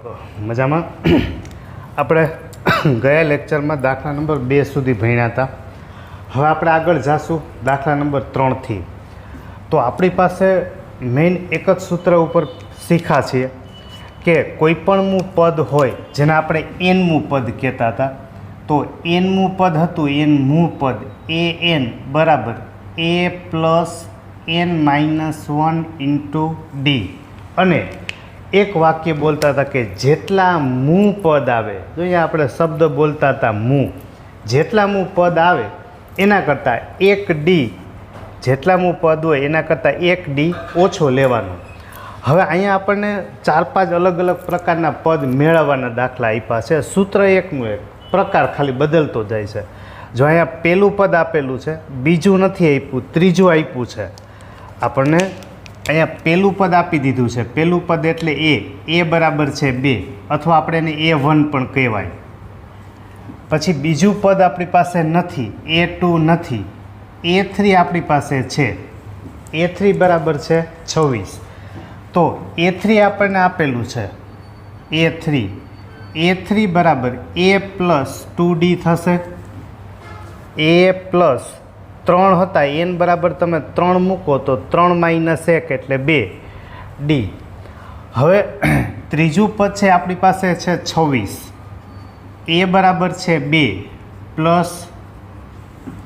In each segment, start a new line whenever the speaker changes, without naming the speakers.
મજામાં આપણે ગયા લેક્ચરમાં દાખલા નંબર 2 સુધી ભણ્યા હતા. હવે આપણે આગળ જાશું દાખલા નંબર 3 થી. તો આપણી પાસે મેઇન એક જ સૂત્ર ઉપર શીખા છીએ કે કોઈપણનું પદ હોય જેને આપણે એનમું પદ કહેતા હતા. તો એનમું પદ હતું, એનમું પદ an બરાબર a plus n-1 into D. અને એક વાક્ય બોલતા હતા કે જેટલા મું પદ આવે, જો અહીંયા આપણે શબ્દ બોલતા હતા મું, જેટલા મું પદ આવે એના કરતાં એક ડી, જેટલા મું પદ હોય એના કરતાં એક ડી ઓછો લેવાનો. હવે અહીંયા આપણને 4-5 અલગ અલગ પ્રકારના પદ મેળવવાના દાખલા આપ્યા છે. સૂત્ર એકનું એક, પ્રકાર ખાલી બદલતો જાય છે. જો અહીંયા પહેલું પદ આપેલું છે, બીજું નથી આપ્યું, ત્રીજું આપ્યું છે આપણને. અહીંયા પહેલું પદ આપી દીધું છે, પહેલું પદ એટલે એ બરાબર છે 2, અથવા આપણે એને a1 પણ કહેવાય. પછી બીજું પદ આપણી પાસે નથી, a2 નથી, a3 આપણી પાસે છે, a3 બરાબર છે 26. તો a3 આપણને આપેલું છે, a3 બરાબર a પ્લસ 2d થશે. a પ્લસ 3 હતા, n બરાબર તમે 3 મૂકો તો 3 - 1 એટલે 2 ડી. હવે ત્રીજું પદ છે આપણી પાસે છે 26, a બરાબર છે 2 પ્લસ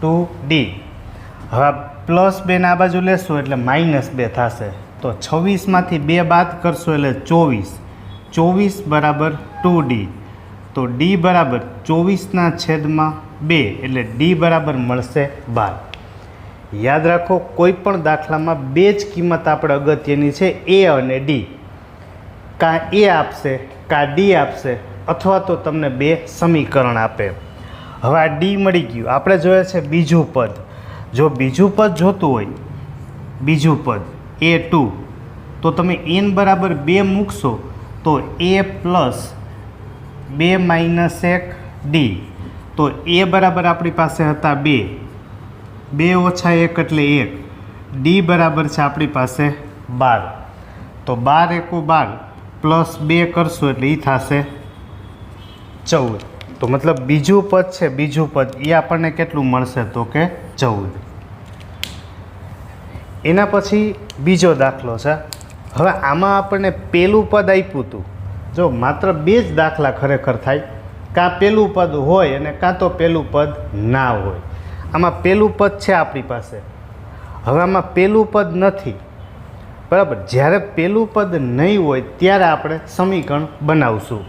2d. હવે પ્લસ 2 આ બાજુ લેશું એટલે -2 થશે. તો 26માંથી 2 બાદ કરશો એટલે 24 બરાબર 2d. તો d બરાબર 24/2 એટલે d બરાબર મળશે 12. યાદ રાખો, કોઈ પણ દાખલામાં બે જ કિંમત આપણે અગત્યની છે, a અને d. કાં a આપશે કાં d આપશે, અથવા તો તમને બે સમીકરણ આપે. હવે આ d મળી ગયું. આપણે જોઈએ છે બીજું પદ. જો બીજું પદ જોતું હોય, બીજું પદ a2, તો તમે n બરાબર 2 મૂકશો તો a પ્લસ 2 - 1 d. તો a બરાબર આપણી પાસે હતા 2, 2 ઓછા 1 એટલે 1, d બરાબર છે આપણી પાસે 12. તો 12 × 12 પ્લસ 2 કરશું એટલે એ થશે 14. તો મતલબ બીજું પદ છે, બીજું પદ એ આપણને કેટલું મળશે તો કે 14. એના પછી બીજો દાખલો છે. હવે આમાં આપણને પહેલું પદ આપ્યું હતું. જો માત્ર 2 જ દાખલા ખરેખર થાય, કાં પહેલું પદ હોય અને કાં તો પહેલું પદ ના હોય. આમાં પહેલું પદ છે આપણી પાસે. હવે આમાં પહેલું પદ નથી, બરાબર. જ્યારે પહેલું પદ નહીં હોય ત્યારે આપણે સમીકરણ બનાવશું.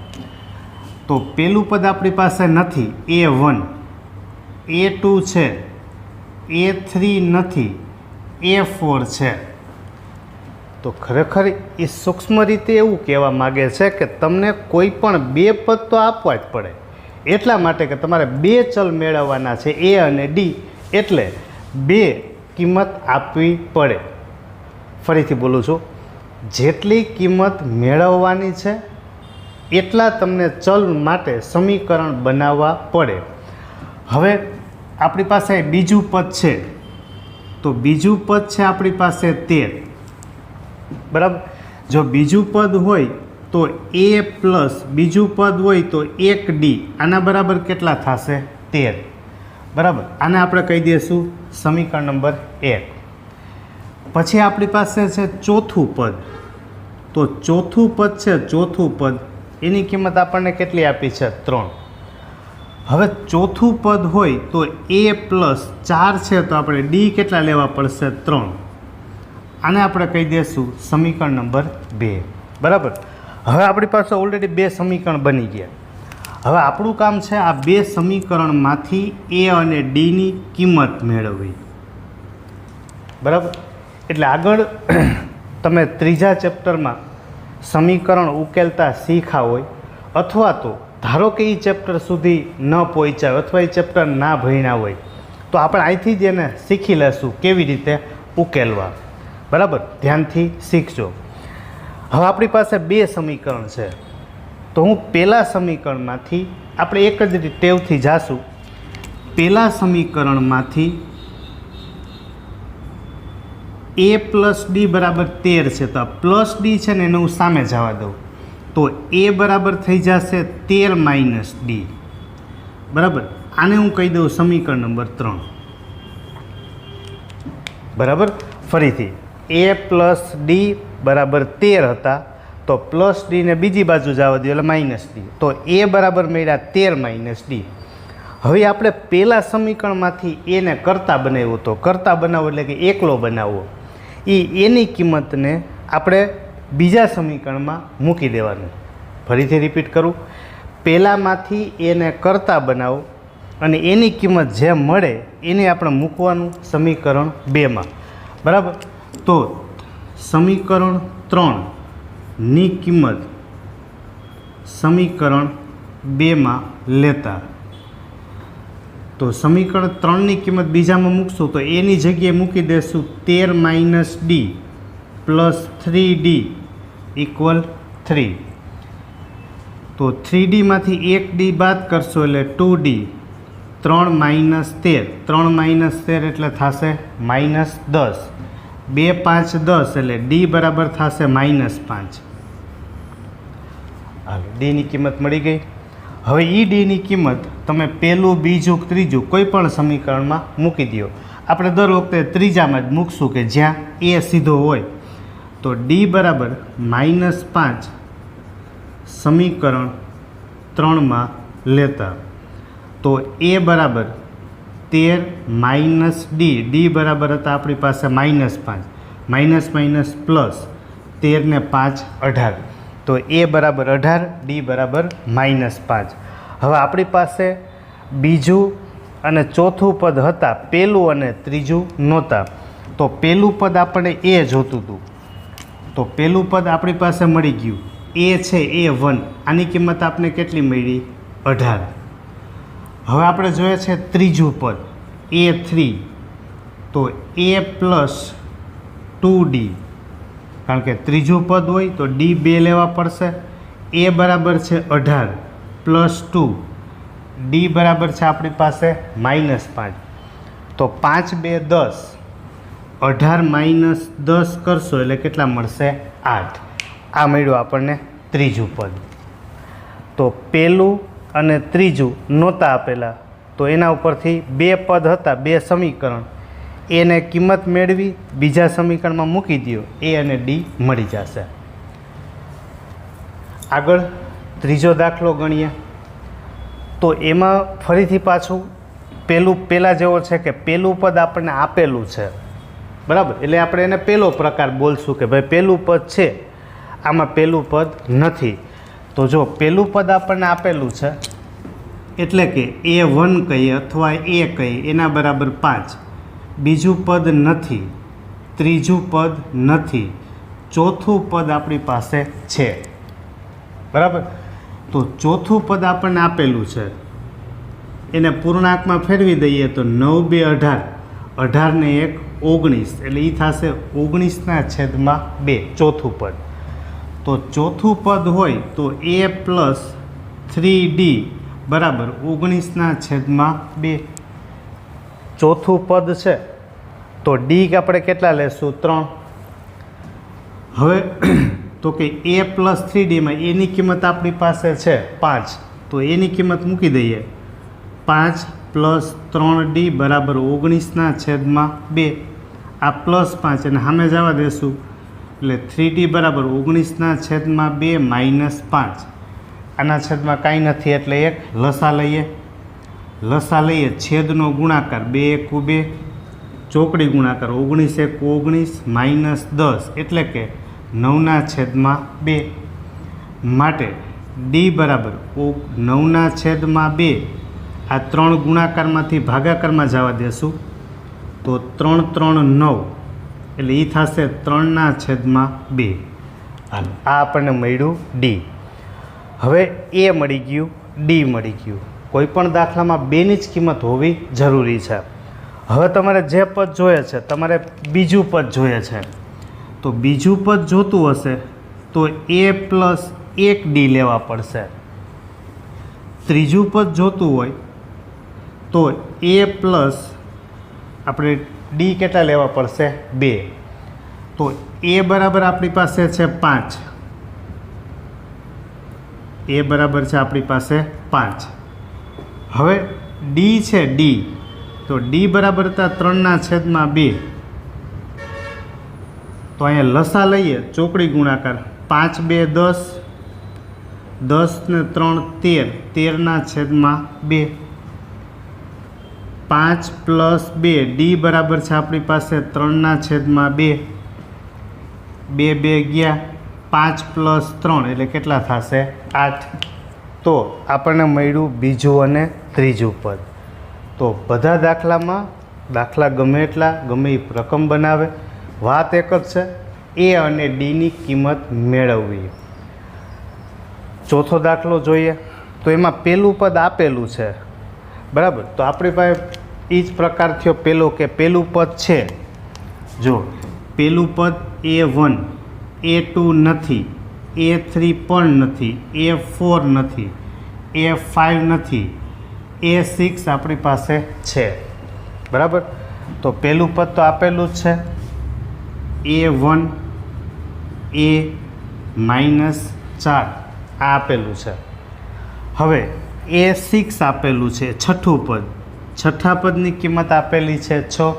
તો પહેલું પદ આપણી પાસે નથી, a1, a2 છે, a3 નથી, a4 છે. તો ખરેખર એ સૂક્ષ્મ રીતે એવું કહેવા માગે છે કે તમને કોઈ પણ 2 પદ તો આપવા જ પડે. એટલા માટે કે તમારે 2 ચલ મેળવવાના છે, a અને d, એટલે 2 કિંમત આપવી પડે. ફરીથી બોલું છું, જેટલી કિંમત મેળવવાની છે એટલા તમને ચલ માટે સમીકરણ બનાવવા પડે. હવે આપણી પાસે બીજું પદ છે, તો બીજું પદ છે આપણી પાસે 13, બરાબર. જો બીજું પદ હોય તો a પ્લસ બીજું પદ હોય તો 1d. આના બરાબર કેટલા થશે? 13, બરાબર. આને આપણે કહી દઈશું સમીકરણ નંબર 1. પછી આપણી પાસે છે ચોથું પદ. તો ચોથું પદ છે, ચોથું પદ એની કિંમત આપણને કેટલી આપી છે? 3. હવે ચોથું પદ હોય તો a પ્લસ 4 છે, તો આપણે d કેટલા લેવા પડશે? 3. આને આપણે કહી દઈશું સમીકરણ નંબર 2, બરાબર. હવે આપણી પાસે ઓલરેડી 2 સમીકરણ બની ગયા. હવે આપણું કામ છે આ 2 સમીકરણમાંથી a અને dની કિંમત મેળવવી, બરાબર. એટલે આગળ તમે ત્રીજા ચેપ્ટરમાં સમીકરણ ઉકેલતા શીખા હોય, અથવા તો ધારો કે એ ચેપ્ટર સુધી ન પહોંચ્યા હોય અથવા એ ચેપ્ટર ના ભણ્યા હોય, તો આપણે અહીંથી જ એને શીખી લેશું કેવી રીતે ઉકેલવા, બરાબર. ધ્યાનથી શીખજો. હવે આપણી પાસે 2 સમીકરણ છે. તો હું પહેલા સમીકરણમાંથી, આપણે એક જ ટેવથી જાશું. પહેલા સમીકરણમાંથી a પ્લસ ડી બરાબર 13 છે, તો આ પ્લસ ડી છે ને એને હું સામે જવા દઉં. તો એ બરાબર થઈ જશે 13 માઇનસ ડી. બરાબર, આને હું કહી દઉં સમીકરણ નંબર 3. બરાબર, ફરીથી એ પ્લસ ડી બરાબર 13 હતા, તો પ્લસ ડીને બીજી બાજુ જવા દો એટલે માઇનસ ડી. તો એ બરાબર મળ્યા 13 માઇનસ ડી. હવે આપણે પહેલાં સમીકરણમાંથી એને કરતા બનાવ્યો હતો. કરતા બનાવો એટલે કે એકલો બનાવવો. એની કિંમતને આપણે બીજા સમીકરણમાં મૂકી દેવાનું. ફરીથી રિપીટ કરું, પહેલાંમાંથી એને કરતા બનાવો અને એની કિંમત જે મળે એને આપણે મૂકવાનું સમીકરણ 2માં. બરાબર, તો સમીકરણ 3ની કિંમત સમીકરણ 2માં લેતા, તો સમીકરણ 3ની કિંમત બીજામાં મૂકશું તો એની જગ્યાએ મૂકી દેશું 13 minus D plus 3D equal 3. તો 3Dમાંથી 1D બાદ કરશો એટલે 2D. 3 માઇનસ 13, 3 માઇનસ 13 એટલે થશે માઇનસ 10. 2 5 10 એટલે ડી બરાબર થશે -5. હાલો, ડીની કિંમત મળી ગઈ. હવે એ ડીની કિંમત તમે પહેલું, બીજું, ત્રીજું કોઈ પણ સમીકરણમાં મૂકી દો. આપણે દર વખતે ત્રીજામાં જ મૂકશું કે જ્યાં એ સીધો હોય. તો ડી બરાબર -5 સમીકરણ 3માં લેતા, તો એ બરાબર 13 માઇનસ ડી. ડી બરાબર હતા આપણી પાસે -5, માઇનસ માઇનસ પ્લસ 13 ને 5 18. તો એ બરાબર 18, ડી બરાબર -5. હવે આપણી પાસે બીજું અને ચોથું પદ હતા, પહેલું અને ત્રીજું નહોતા. તો પહેલું પદ આપણે એ જોતું હતું, તો પહેલું પદ આપણી પાસે મળી ગયું. એ છે A1, આની કિંમત આપણે કેટલી મળી? 18. હવે આપણે જોઈએ છે ત્રીજું પદ A3, તો A પ્લસ 2D, કારણ કે ત્રીજું પદ હોય તો ડી 2 લેવા પડશે. એ બરાબર છે 18 પ્લસ 2, ડી બરાબર છે આપણી પાસે -5. તો 5 2 10, 18 માઇનસ 10 કરશો એટલે કેટલા મળશે? 8. આ મળ્યું આપણને ત્રીજું પદ. તો પહેલું અને ત્રીજું નહોતા આપેલા, તો એના ઉપરથી 2 પદ હતા, 2 સમીકરણ, એને કિંમત મેળવી બીજા સમીકરણમાં મૂકી દો, એ અને ડી મળી જશે. આગળ ત્રીજો દાખલો ગણીએ. તો એમાં ફરીથી પાછું પહેલાં જેવો છે કે પહેલું પદ આપણને આપેલું છે. બરાબર, એટલે આપણે એને પહેલો પ્રકાર બોલશું કે ભાઈ પહેલું પદ છે, આમાં પહેલું પદ નથી. તો જો પહેલું પદ આપણને આપેલું છે એટલે કે A1 કહીએ અથવા એ કહીએ, એના બરાબર 5. બીજું પદ નથી, ત્રીજું પદ નથી, ચોથું પદ આપણી પાસે છે. બરાબર, તો ચોથું પદ આપણને આપેલું છે, એને પૂર્ણાંકમાં ફેરવી દઈએ તો 9 2 18, 18 ને 1 19, એટલે એ થશે 19/2 ચોથું પદ. તો ચોથું પદ હોય તો A પ્લસ 3D બરાબર 19/2. ચોથું પદ છે તો ડી આપણે કેટલા લેશું? 3. હવે તો કે A પ્લસ 3Dમાં એની કિંમત આપણી પાસે છે 5, તો એની કિંમત મૂકી દઈએ. 5 પ્લસ 3D બરાબર 19/2. આ પ્લસ 5 અને સામે જવા દેશું એટલે 3D બરાબર 19/2 -5. આના છેદમાં કાંઈ નથી એટલે એક લસા લઈએ. લસા લઈએ, છેદનો ગુણાકાર 2 × 2, ચોકડી ગુણાકાર 19 × 19 -10 એટલે કે 9/2. માટે ડી બરાબર 9/2. આ 3 ગુણાકારમાંથી ભાગાકારમાં જવા દેશું તો 3 3 9, એટલે એ થશે 3/2. હાલો, આ આપણને મળ્યું ડી. હવે એ મળી ગયું, ડી મળી ગયું. કોઈ પણ દાખલામાં બેની જ કિંમત હોવી જરૂરી છે. હવે તમારે જે પદ જોઈએ છે, તમારે બીજું પદ જોઈએ છે, તો બીજું પદ જોતું હશે તો A પ્લસ 1D લેવા પડશે. ત્રીજું પદ જોતું હોય તો A પ્લસ આપણે ડી કેટલા લેવા પડશે? 2. તો A બરાબર આપણી પાસે છે 5, એ બરાબર છે આપણી પાસે 5. હવે ડી છે ડી, તો ડી બરાબર હતા 3/2. તો અહીંયા લસા લઈએ, ચોકડી ગુણાકાર, 5 2 10, 10 ને 3 13, 13/2. 5 + 2, ડી બરાબર છે આપણી પાસે 3/2. 2 2 ગયા, 5 + 3 એટલે કેટલા થશે? 8. તો આપણને મળ્યું બીજું અને ત્રીજું પદ. તો બધા દાખલામાં દાખલા ગમે એટલા ગમે એ રકમ બનાવે, વાત એક જ છે, એ અને ડીની કિંમત મેળવવી. ચોથો દાખલો જોઈએ તો એમાં પહેલું પદ આપેલું છે, બરાબર. તો આપણી પાસે એ જ પ્રકાર થયો પહેલો, કે પહેલું પદ છે, જો પહેલું પદ A1, A2 નથી, A3 પણ નથી, A4 નથી, A5 નથી, A6 આપણી પાસે છે, બરાબર. તો પહેલું પદ તો આપેલું જ છે, A1 A -4 આ આપેલું છે. હવે A6 આપેલું છે, છઠ્ઠું પદ, છઠ્ઠા પદની કિંમત આપેલી છે 6.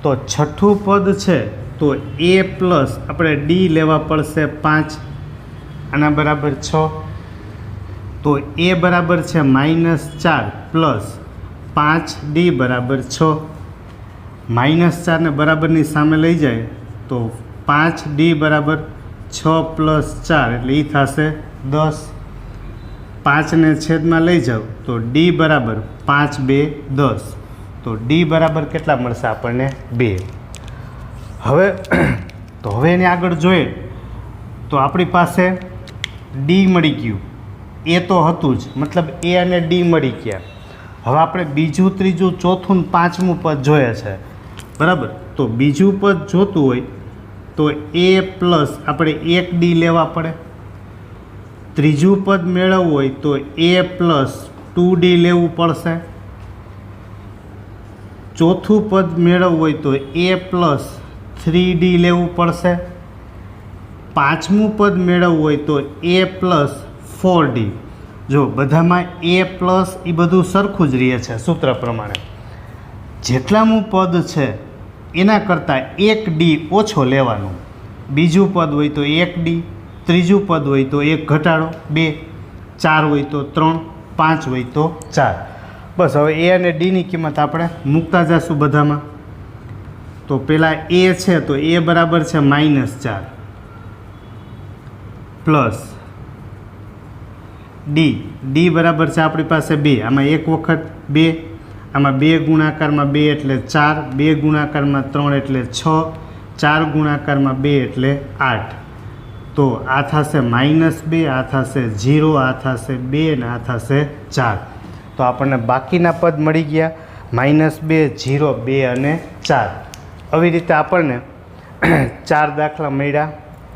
તો છઠ્ઠું પદ છે તો A પ્લસ આપણે ડી લેવા પડશે 5, આના બરાબર 6. તો A બરાબર છે -4 પ્લસ 5D બરાબર 6. -4 ને બરાબરની સામે લઈ જાય તો 5D બરાબર 6 + 4 એટલે એ થશે 10. 5 ને છેદમાં લઈ જાઓ તો D બરાબર 5 2 10. તો D બરાબર કેટલા મળશે આપણને? 2. હવે એની આગળ જોઈએ તો આપણી પાસે D મળી ગયું, એ તો હતું જ, મતલબ એ અને D મળી ગયા. હવે આપણે બીજું, ત્રીજું, ચોથું ને પાંચમું પદ જોઈએ છે, બરાબર. તો બીજું પદ જોતું હોય તો A પ્લસ આપણે 1D લેવા પડે. ત્રીજું પદ મેળવવું હોય તો A પ્લસ 2D લેવું પડશે. ચોથું પદ મેળવવું હોય તો A પ્લસ 3D લેવું પડશે. પાંચમું પદ મેળવવું હોય તો A પ્લસ 4D. જો બધામાં A પ્લસ એ બધું સરખું જ રહે છે સૂત્ર પ્રમાણે. જેટલામું પદ છે એના કરતાં 1D ઓછો લેવાનું. બીજું પદ હોય તો 1D, ત્રીજું પદ હોય તો 1 ઘટાડો 2, 4 હોય તો 3, 5 હોય તો 4. બસ હવે એ અને ડીની કિંમત આપણે મૂકતા જઈશું બધામાં. તો પહેલાં એ છે તો એ બરાબર છે -4 પ્લસ ડી બરાબર છે આપણી પાસે 2. આમાં એક વખત 2, આમાં 2 ગુણાકારમાં 2 એટલે 4, 2 ગુણાકારમાં 3 એટલે 6, 4 ગુણાકારમાં 2 એટલે 8. તો આ થશે -2, આ થશે 0, આ થશે 2 અને આ થશે 4. તો આપણને બાકીના પદ મળી ગયા -2, 0, 2 અને 4. આવી રીતે આપણને 4 દાખલા મળ્યા.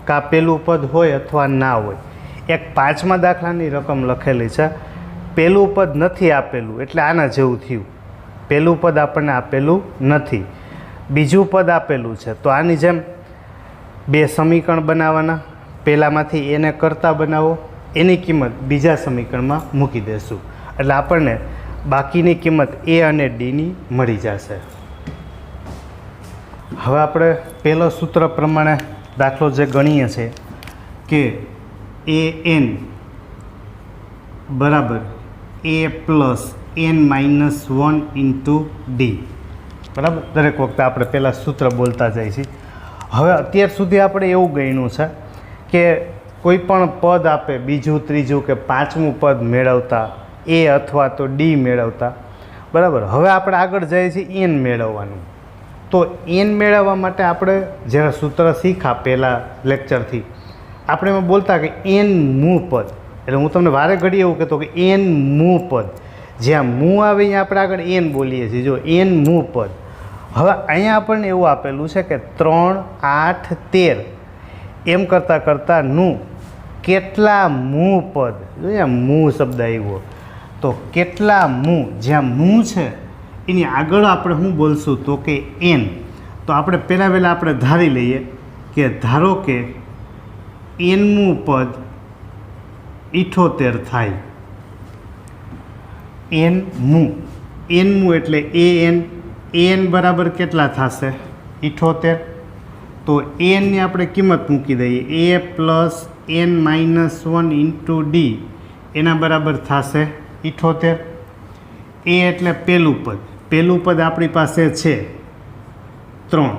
કાં પહેલું પદ હોય અથવા ના હોય. એક 5મા દાખલાની રકમ લખેલી છે, પહેલું પદ નથી આપેલું એટલે આના જેવું થયું. પહેલું પદ આપણને આપેલું નથી, બીજું પદ આપેલું છે, તો આની જેમ 2 સમીકરણ બનાવવાના. પહેલાંમાંથી એને કરતાં બનાવો, એની કિંમત બીજા સમીકરણમાં મૂકી દેશું એટલે આપણને બાકીની કિંમત એ અને ડીની મળી જશે. હવે આપણે પહેલો સૂત્ર પ્રમાણે દાખલો જે ગણીએ છીએ કે AN બરાબર A plus n-1 into d, બરાબર. દરેક વખતે આપણે પહેલાં સૂત્ર બોલતા જઈએ છીએ. હવે અત્યાર સુધી આપણે એવું ગણ્યું છે કે કોઈ પણ પદ આપે, બીજું, ત્રીજું કે પાંચમું પદ મેળવતા એ અથવા તો ડી મેળવતા, બરાબર. હવે આપણે આગળ જઈએ છીએ એન મેળવવાનું. તો એન મેળવવા માટે આપણે જ્યારે સૂત્ર શીખ્યા પહેલાં લેક્ચરથી આપણે એમાં બોલતા કે એન મૂ પદ. એટલે હું તમને વારે ઘડી એવું કહેતો કે એન મૂ પદ, જ્યાં મૂ આવે ત્યાં આપણે આગળ એન બોલીએ છીએ. જો એન મૂ પદ. હવે અહીંયા આપણને એવું આપેલું છે કે 3, 8, 13 એમ કરતાં કરતાં નું કેટલા મૂ પદ. જો અહીંયા મૂ શબ્દ આવ્યો તો કેટલા મૂ, જ્યાં મૂ છે એની આગળ આપણે શું બોલશું તો કે એન. તો આપણે પહેલાં આપણે ધારી લઈએ કે ધારો કે એનમું પદ 78 થાય। એન મુ એટલે એન બરાબર કેટલા થશે 78। તો એનની આપણે કિંમત મૂકી દઈએ a plus n minus 1 into d એના બરાબર થશે 78। એ એટલે પહેલું પદ આપણી પાસે છે 3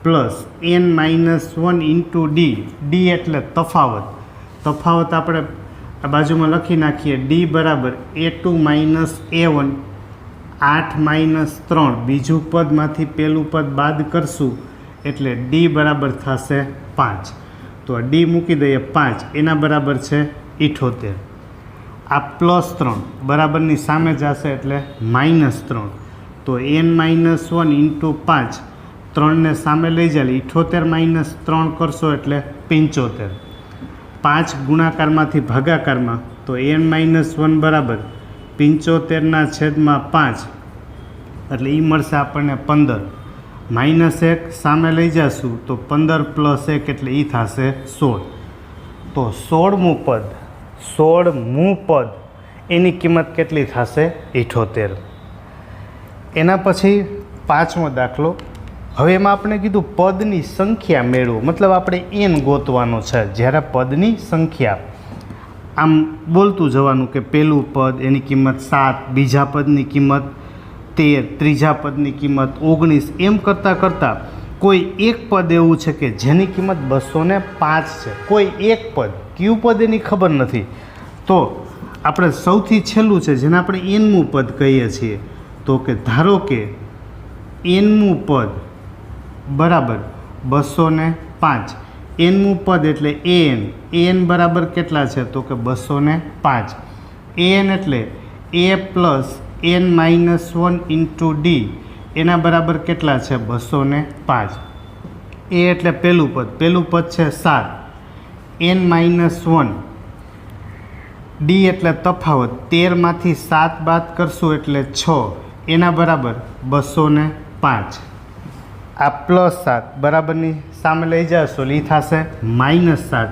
plus n minus 1 into d એટલે તફાવત આપણે આ બાજુમાં લખી નાખીએ ડી બરાબર A2 માઇનસ A1 8 માઇનસ 3 બીજું પદમાંથી પહેલું પદ બાદ કરશું એટલે ડી બરાબર થશે 5। તો ડી મૂકી દઈએ 5 એના બરાબર છે 78। આ પ્લસ 3 બરાબરની સામે જશે એટલે -3 તો n માઇનસ 1 ઇન્ટુ 5 3ને સામે લઈ જાય 78 - 3 કરશો એટલે 75। 5 ગુણાકારમાંથી ભાગાકારમાં તો n માઇનસ 1 બરાબર 75/5 એટલે એ મળશે આપણને 15। -1 સામે લઈ જશું તો 15 + 1 એટલે એ થશે 16। તો 16મું પદ એની કિંમત કેટલી થશે 78। એના પછી 5મો દાખલો। હવે એમાં આપણે કીધું પદની સંખ્યા મેળવો, મતલબ આપણે એન ગોતવાનો છે। જ્યારે પદની સંખ્યા આમ બોલતું જવાનું કે પહેલું પદ એની કિંમત 7, બીજા પદની કિંમત 13, ત્રીજા પદની કિંમત 19 એમ કરતાં કોઈ એક પદ એવું છે કે જેની કિંમત 205 છે। કોઈ એક પદ કયું પદ એની ખબર નથી, તો આપણે સૌથી છેલ્લું છે જેને આપણે એનમું પદ કહીએ છીએ, તો કે ધારો કે એનમું પદ બરાબર 205। એનમું પદ એટલે એન બરાબર કેટલા છે તો કે 205। એન એટલે a plus n minus 1 into d એના બરાબર કેટલા છે 205। એ એટલે પહેલું પદ છે 7, એન માઇનસ 1 ડી એટલે તફાવત 13માંથી 7 બાદ કરશું એટલે 6 એના બરાબર 205। આ +7 બરાબરની સામે લઈ જશો એટલે એ થશે -7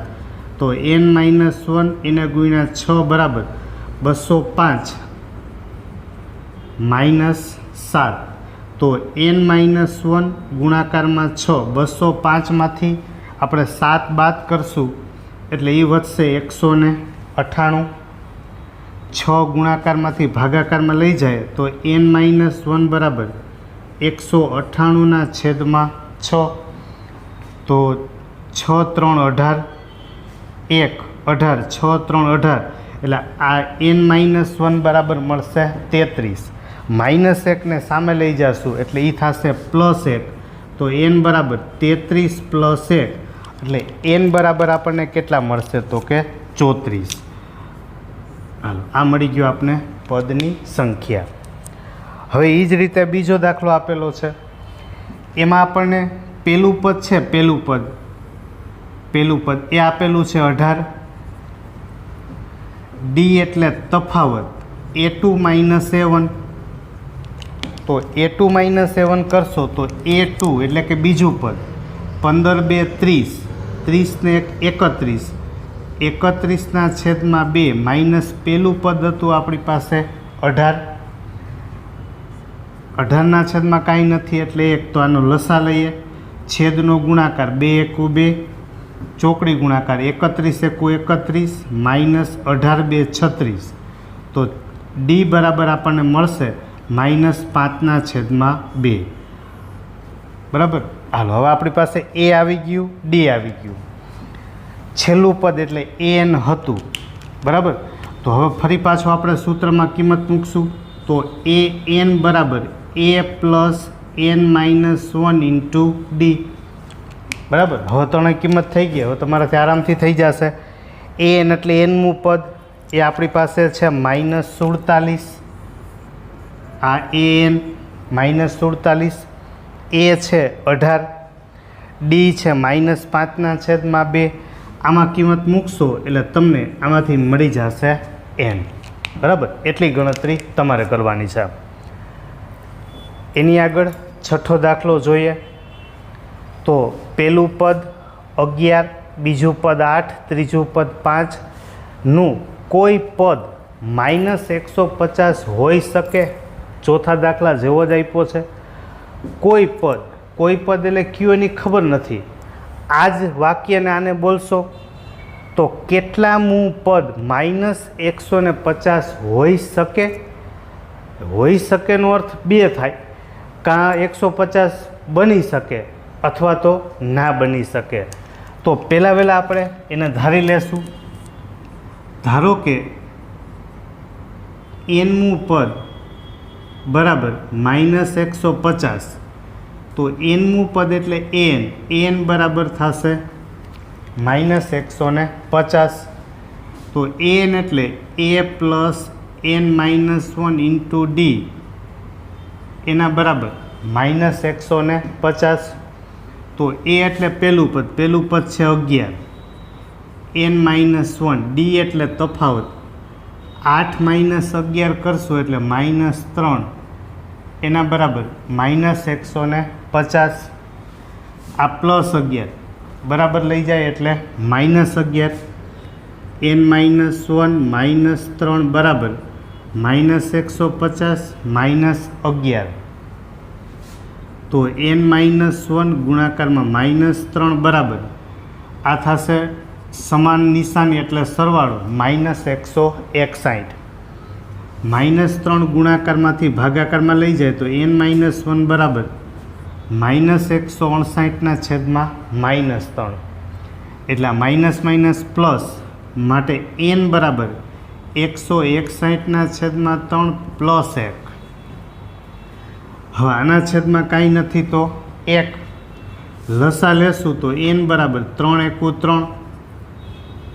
તો n માઇનસ 1 એને ગુણ્યા 6 બરાબર 205 -7 તો n માઇનસ 1 ગુણાકારમાં 6 205માંથી આપણે 7 બાદ કરશું એટલે એ વધશે 198। 6 ગુણાકારમાંથી ભાગાકારમાં લઈ જાય તો n માઇનસ 1 બરાબર 198/6 તો 6 3 18 1 18 6 3 18 એટલે આ n માઇનસ 1 બરાબર મળશે 33। -1ને સામે લઈ જશું એટલે એ થશે +1 તો n બરાબર 33 + 1 એટલે n બરાબર આપણને કેટલા મળશે તો કે 34। હાલો આ મળી ગયો આપણે પદની સંખ્યા। હવે એ જ રીતે બીજો દાખલો આપેલો છે, એમાં આપણને પહેલું પદ છે પહેલું પદ એ આપેલું છે 18। ડી એટલે તફાવત A2 માઇનસ A1 તો A2 માઇનસ A1 કરશો તો A2 એટલે કે બીજું પદ 15 × 2 = 30, 30 ને 31, 31/2 માઇનસ પહેલું પદ હતું આપણી પાસે 18, 18/2 કાંઈ નથી એટલે 1 તો આનો લસા લઈએ, છેદનો ગુણાકાર 2 × 1 = 2, ચોકડી ગુણાકાર 31 × 1 = 31 -18 × 2 = 36 તો ડી બરાબર આપણને મળશે -5/2 બરાબર। હાલો હવે આપણી પાસે એ આવી ગયું, ડી આવી ગયું, છેલ્લું પદ એટલે એન હતું બરાબર। તો હવે ફરી પાછું આપણે સૂત્રમાં કિંમત મૂકશું તો એ એન બરાબર a plus n minus 1 into d બરાબર। હવે ત્રણે કિંમત થઈ ગઈ, હવે તમારાથી આરામથી થઈ જશે। એન એટલે એનમું પદ એ આપણી પાસે છે -47, આ એન -47, એ છે 18, ડી છે -5/2, આમાં કિંમત મૂકશો એટલે તમને આમાંથી મળી જશે એન બરાબર। એટલી ગણતરી તમારે કરવાની છે। એની આગળ છઠ્ઠો દાખલો જોઈએ તો પહેલું પદ 11, બીજું પદ 8, ત્રીજું પદ 5, નું કોઈ પદ -150 હોઈ શકે? ચોથા દાખલા જેવો જ આપ્યો છે. કોઈ પદ એટલે કયું એની ખબર નથી. આ જ વાક્યને આને બોલશો તો કેટલામું પદ -150 હોઈ શકે? હોઈ શકેનો અર્થ બે થાય, કાં 150 બની શકે અથવા તો ના બની શકે. તો પહેલાં વહેલા આપણે એને ધારી લેશું. ધારો કે nમું પદ બરાબર -150, તો nમું પદ એટલે n બરાબર થશે -150. તો n એટલે a plus n-1 into d એના બરાબર -150. તો a એટલે પહેલું પદ છે 11, n-1, ડી એટલે તફાવત, 8 - 11 કરશો એટલે -3 એના બરાબર -150. આ +11 બરાબર લઈ જાય એટલે -11, n-1 -3 બરાબર -150 -11. તો n-1 ગુણાકારમાં -3 બરાબર આ થશે સમાન નિશાની એટલે સરવાળો -161. -3 ગુણાકારમાંથી ભાગાકારમાં લઈ જાય તો n-1 બરાબર -159/-3 એટલે -- માટે n બરાબર 161/3 + 1. હવે આના છેદમાં કાંઈ નથી તો 1 લસા લેશું તો n બરાબર 3 × 3,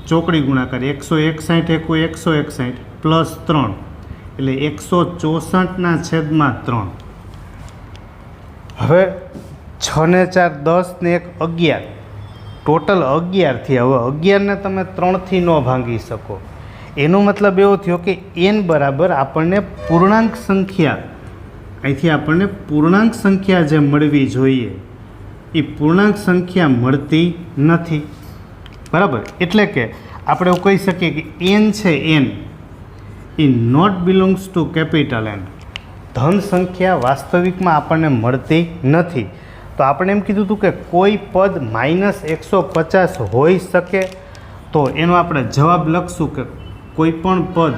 ચોકડી ગુણાકાર 161 × 161 + 3 એટલે 164/3. હવે 6 ને 4 10 ને 1 11, ટોટલ 11 થયા. હવે 11ને તમે 3થી ન ભાંગી શકો. એનો મતલબ એવો થયો કે n બરાબર આપણને પૂર્ણાંક સંખ્યા, અહીંથી આપણને પૂર્ણાંક સંખ્યા જે મળવી જોઈએ એ પૂર્ણાંક સંખ્યા મળતી નથી. બરાબર, એટલે કે આપણે એવું કહી શકીએ કે n છે n એ not belongs to capital N. ધન સંખ્યા વાસ્તવિકમાં આપણને મળતી નથી. તો આપણે એમ કીધું હતું કે કોઈ પદ -150 હોઈ શકે. તો એનો આપણે જવાબ લખશું કે કોઈ પણ પદ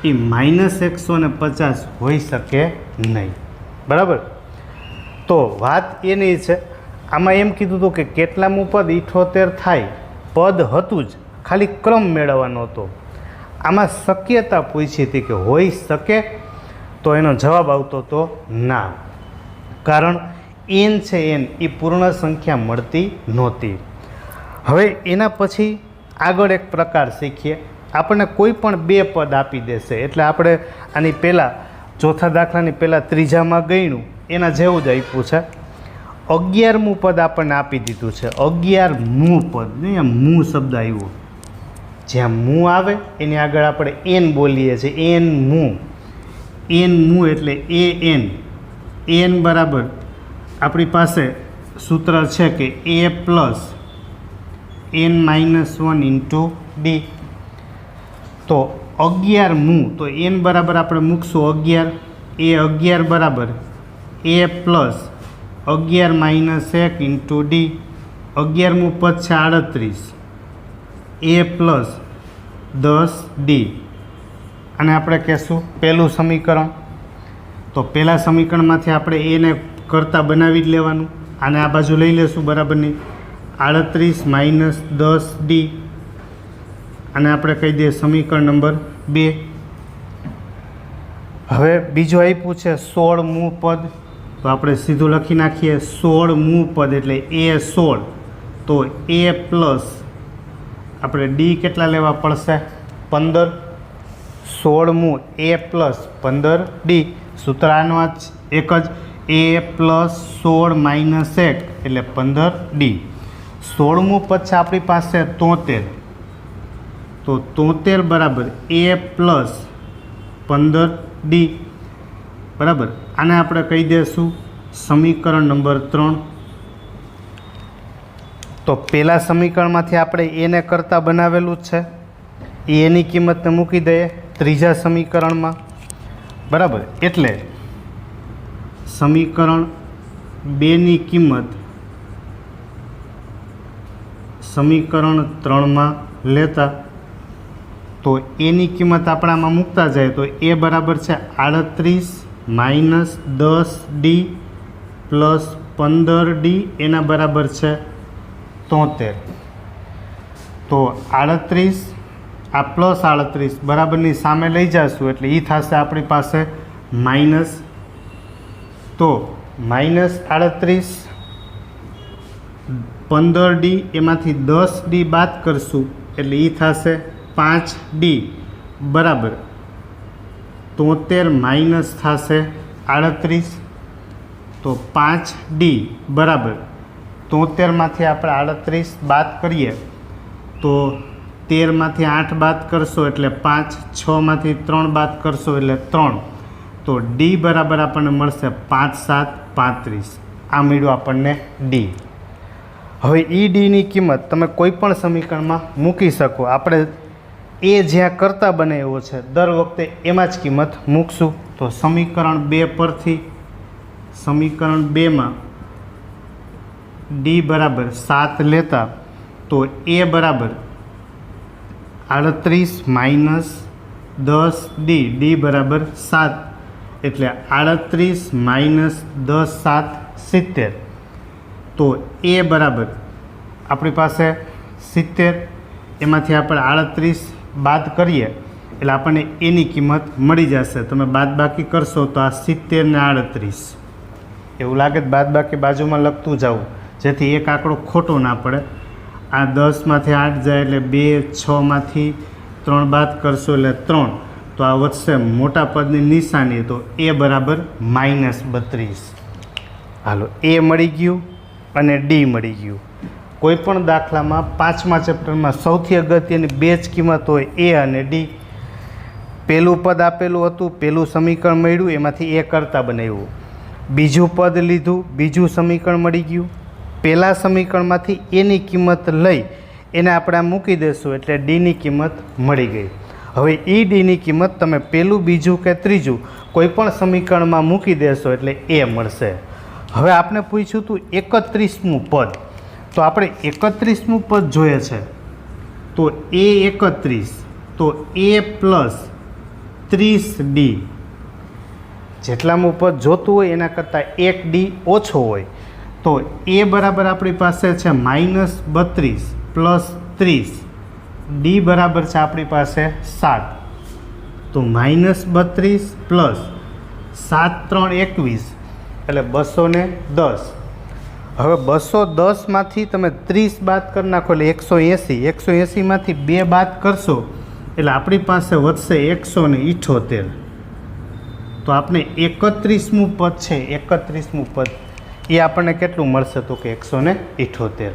એ -150 હોઈ શકે નહીં. બરાબર, તો વાત એની છે. આમાં એમ કીધું હતું કે કેટલામું પદ 78 થાય, પદ હતું જ, ખાલી ક્રમ મેળવવાનો હતો. આમાં શક્યતા પૂછી હતી કે હોઈ શકે, તો એનો જવાબ આવતો હતો ના, કારણ n છે n એ પૂર્ણ સંખ્યા મળતી નહોતી. હવે એના પછી આગળ એક પ્રકાર શીખીએ. આપણને કોઈ પણ બે પદ આપી દેશે એટલે આપણે આની પહેલાં ચોથા દાખલાની પહેલાં ત્રીજામાં ગણ્યું એના જેવું જ આપ્યું છે. 11મું પદ આપણને આપી દીધું છે. 11મું પદ, અહીંયા મું શબ્દ આવ્યો, જ્યાં મું આવે એની આગળ આપણે n બોલીએ છીએ. n મું એટલે an બરાબર આપણી પાસે સૂત્ર છે કે a plus n-1 into D. તો 11મું, તો n બરાબર આપણે મૂકશું 11, એ 11 બરાબર a પ્લસ 11 - 1 ઇન્ટુ ડી. 11મું પદ છે 38, a પ્લસ 10 ડી. અને આપણે કહેશું પહેલું સમીકરણ. તો પહેલાં સમીકરણમાંથી આપણે એને કરતા બનાવી જ લેવાનું. આને આ બાજુ લઈ લેશું બરાબરની 38 - 10 ડી. અને આપણે કહી દઈએ સમીકરણ નંબર 2. હવે બીજું આપ્યું છે 16મું પદ. તો આપણે સીધું લખી નાખીએ 16મું પદ એટલે a16. તો a પ્લસ આપણે ડી કેટલા લેવા પડશે? 15. 16મું a પ્લસ 15 ડી. સૂત્ર આનો એક જ, a પ્લસ 16 - 1 એટલે 15 ડી. 16મું પદ છે આપણી પાસે 73. તો 73 બરાબર a પ્લસ 15 ડી. બરાબર, આને આપણે કહી દઈશું સમીકરણ નંબર 3. તો પહેલાં સમીકરણમાંથી આપણે એને કરતાં બનાવેલું જ છે. એની કિંમતને મૂકી દઈએ ત્રીજા સમીકરણમાં, બરાબર. એટલે સમીકરણ 2ની કિંમત સમીકરણ 3માં લેતા તો એની કિંમત આપણામાં મૂકતા જાય તો એ બરાબર છે 38 માઇનસ 10D પ્લસ 15D એના બરાબર છે 73. તો 38 આ પ્લસ 38 બરાબરની સામે લઈ જઈશું એટલે એ થશે આપણી પાસે માઇનસ. તો માઇનસ 38 15D એમાંથી 10D બાદ કરશું એટલે એ થશે 5D બરાબર 73 માઇનસ થશે 38. તો 5D બરાબર 73માંથી આપણે 38 બાદ કરીએ તો 13માંથી 8 બાદ કરશો એટલે 5, 6માંથી 3 બાદ કરશો એટલે 3. તો D બરાબર આપણને મળશે 5 7 35. આ મળ્યું આપણને D. હવે એ ડીની કિંમત તમે કોઈ પણ સમીકરણમાં મૂકી શકો. આપણે એ જ્યાં કરતા બને એવો છે દર વખતે એમાં જ કિંમત મૂકશું. તો સમીકરણ 2 પરથી સમીકરણ 2માં D બરાબર 7 લેતા તો એ બરાબર 38 માઇનસ 10D D બરાબર 7 એટલે 38 માઇનસ 10 7 70. તો એ બરાબર આપણી પાસે 70 એમાંથી આપણે 38 બાદ કરીએ એટલે આપણને એની કિંમત મળી જશે. તમે બાદબાકી કરશો તો આ 70 ને 38 એવું લાગે તો બાદબાકી બાજુમાં લખતું જાવું જેથી એક આંકડો ખોટો ના પડે. આ 10માંથી 8 જાય એટલે 2, 6માંથી 3 બાદ કરશો એટલે 3. તો આ વધશે મોટા પદની નિશાની તો એ બરાબર -32. હાલો એ મળી ગયું અને ડી મળી ગયું. કોઈ પણ દાખલામાં 5મા ચેપ્ટરમાં સૌથી અગત્યની બે જ કિંમત હોય એ અને ડી. પહેલું પદ આપેલું હતું, પહેલું સમીકરણ મળ્યું એમાંથી એ કરતા બનાવ્યું. બીજું પદ લીધું, બીજું સમીકરણ મળી ગયું. પહેલાં સમીકરણમાંથી એની કિંમત લઈ એને આપણે મૂકી દઈશું એટલે ડીની કિંમત મળી ગઈ. હવે એ ડીની કિંમત તમે પહેલું, બીજું કે ત્રીજું કોઈ પણ સમીકરણમાં મૂકી દેશો એટલે એ મળશે. હવે આપણે પૂછ્યું હતું 31મું પદ, તો આપણે 31મું પદ જોઈએ છે તો એ 31 તો એ પ્લસ 30D જેટલામું પદ જોતું હોય એના કરતાં 1D ઓછો હોય તો એ બરાબર આપણી પાસે છે -32 પ્લસ 30. ડી બરાબર છે આપણી પાસે 7. તો -32 પ્લસ 7 3 21 એટલે 210. હવે 210માંથી તમે 30 બાદ કરી નાખો એટલે 180. 180માંથી 2 બાદ કરશો એટલે આપણી પાસે વધશે 178. તો આપણે 31મું પદ છે, 31મું પદ એ આપણને કેટલું મળશે તો કે 178.